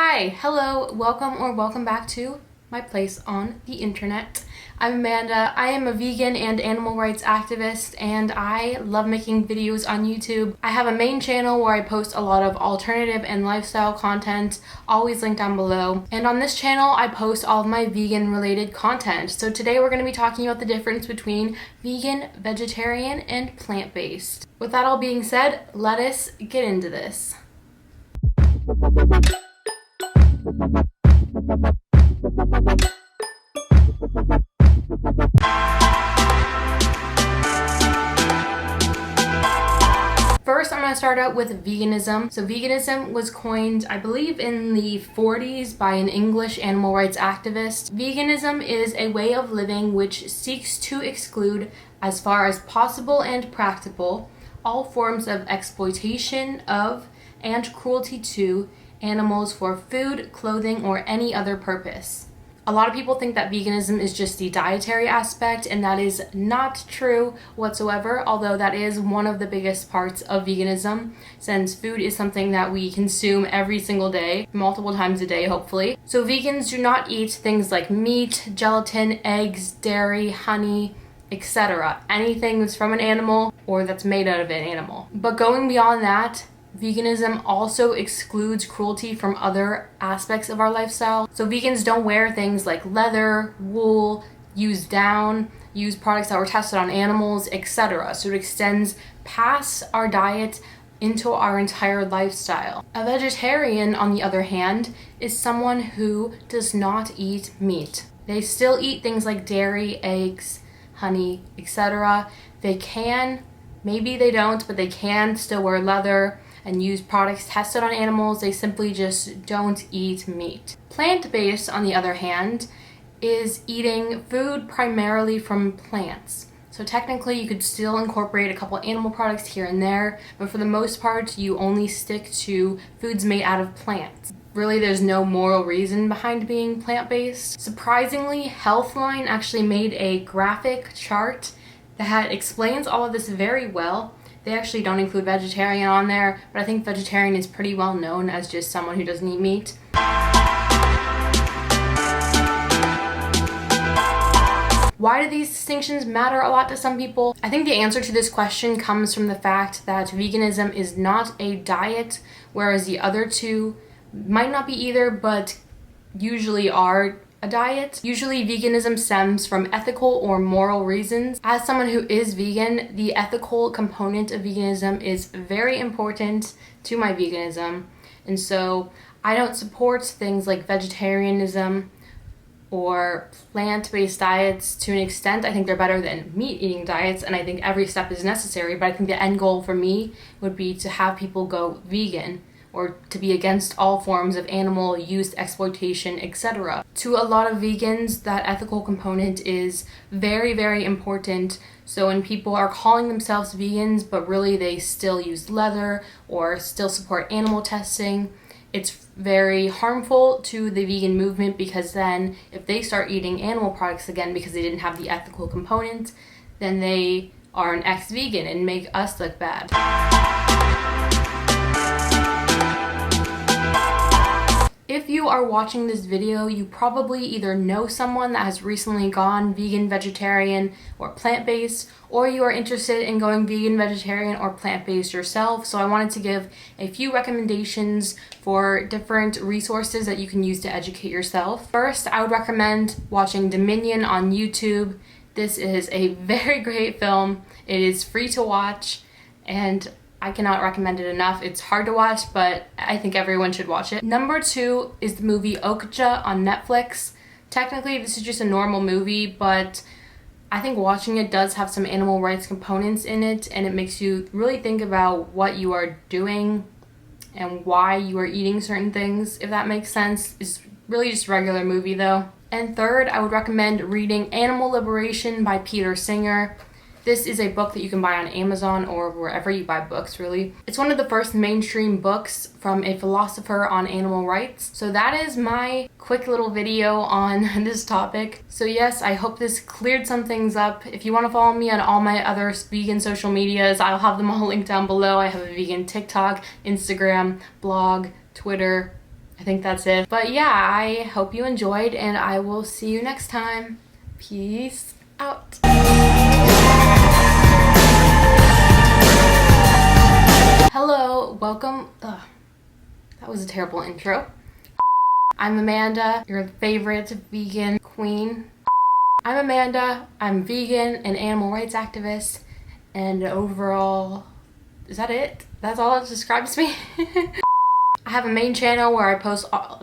Hi, hello, welcome back to my place on the internet. I'm Amanda. I am a vegan and animal rights activist, and I love making videos on YouTube. I have a main channel where I post a lot of alternative and lifestyle content, always linked down below. And on this channel, I post all of my vegan related content. So today we're going to be talking about the difference between vegan, vegetarian, and plant-based. With that all being said, let us get into this. First, I'm going to start out with veganism. So veganism was coined, I believe, in the 40s by an English animal rights activist. Veganism is a way of living which seeks to exclude, as far as possible and practical, all forms of exploitation of and cruelty to animals for food, clothing, or any other purpose. A lot of people think that veganism is just the dietary aspect, and that is not true whatsoever, although that is one of the biggest parts of veganism, since food is something that we consume every single day, multiple times a day, hopefully. So vegans do not eat things like meat, gelatin, eggs, dairy, honey, etc. Anything that's from an animal or that's made out of an animal. But going beyond that, veganism also excludes cruelty from other aspects of our lifestyle. So vegans don't wear things like leather, wool, use down, use products that were tested on animals, etc. So it extends past our diet into our entire lifestyle. A vegetarian, on the other hand, is someone who does not eat meat. They still eat things like dairy, eggs, honey, etc. They can, maybe they don't, but they can still wear leather and use products tested on animals. They simply just don't eat meat. Plant-based, on the other hand, is eating food primarily from plants. So technically you could still incorporate a couple animal products here and there, but for the most part you only stick to foods made out of plants. Really, there's no moral reason behind being plant-based. Surprisingly, Healthline actually made a graphic chart that explains all of this very well. They actually don't include vegetarian on there, but I think vegetarian is pretty well known as just someone who doesn't eat meat. Why do these distinctions matter a lot to some people? I think the answer to this question comes from the fact that veganism is not a diet, whereas the other two might not be either, but usually are a diet. Usually veganism stems from ethical or moral reasons. As someone who is vegan, the ethical component of veganism is very important to my veganism. And so I don't support things like vegetarianism or plant-based diets to an extent. I think they're better than meat-eating diets, and I think every step is necessary, but I think the end goal for me would be to have people go vegan, or to be against all forms of animal use, exploitation, etc. To a lot of vegans, that ethical component is very, very important. So when people are calling themselves vegans, but really they still use leather or still support animal testing, it's very harmful to the vegan movement, because then if they start eating animal products again because they didn't have the ethical component, then they are an ex-vegan and make us look bad. If you are watching this video, you probably either know someone that has recently gone vegan, vegetarian, or plant-based, or you are interested in going vegan, vegetarian, or plant-based yourself. So I wanted to give a few recommendations for different resources that you can use to educate yourself. First, I would recommend watching Dominion on YouTube. This is a very great film. It is free to watch, and I cannot recommend it enough. It's hard to watch, but I think everyone should watch it. Number 2 is the movie Okja on Netflix. Technically, this is just a normal movie, but I think watching it does have some animal rights components in it, and it makes you really think about what you are doing and why you are eating certain things, if that makes sense. It's really just a regular movie, though. And third, I would recommend reading Animal Liberation by Peter Singer. This is a book that you can buy on Amazon or wherever you buy books, really. It's one of the first mainstream books from a philosopher on animal rights. So that is my quick little video on this topic. So yes, I hope this cleared some things up. If you want to follow me on all my other vegan social medias, I'll have them all linked down below. I have a vegan TikTok, Instagram, blog, Twitter, I think that's it. But yeah, I hope you enjoyed, and I will see you next time. Peace out. Hello, welcome. Ugh, that was a terrible intro. I'm Amanda, your favorite vegan queen. I'm Amanda, I'm vegan and animal rights activist, and overall, is that it? That's all that describes me? I have a main channel where I post all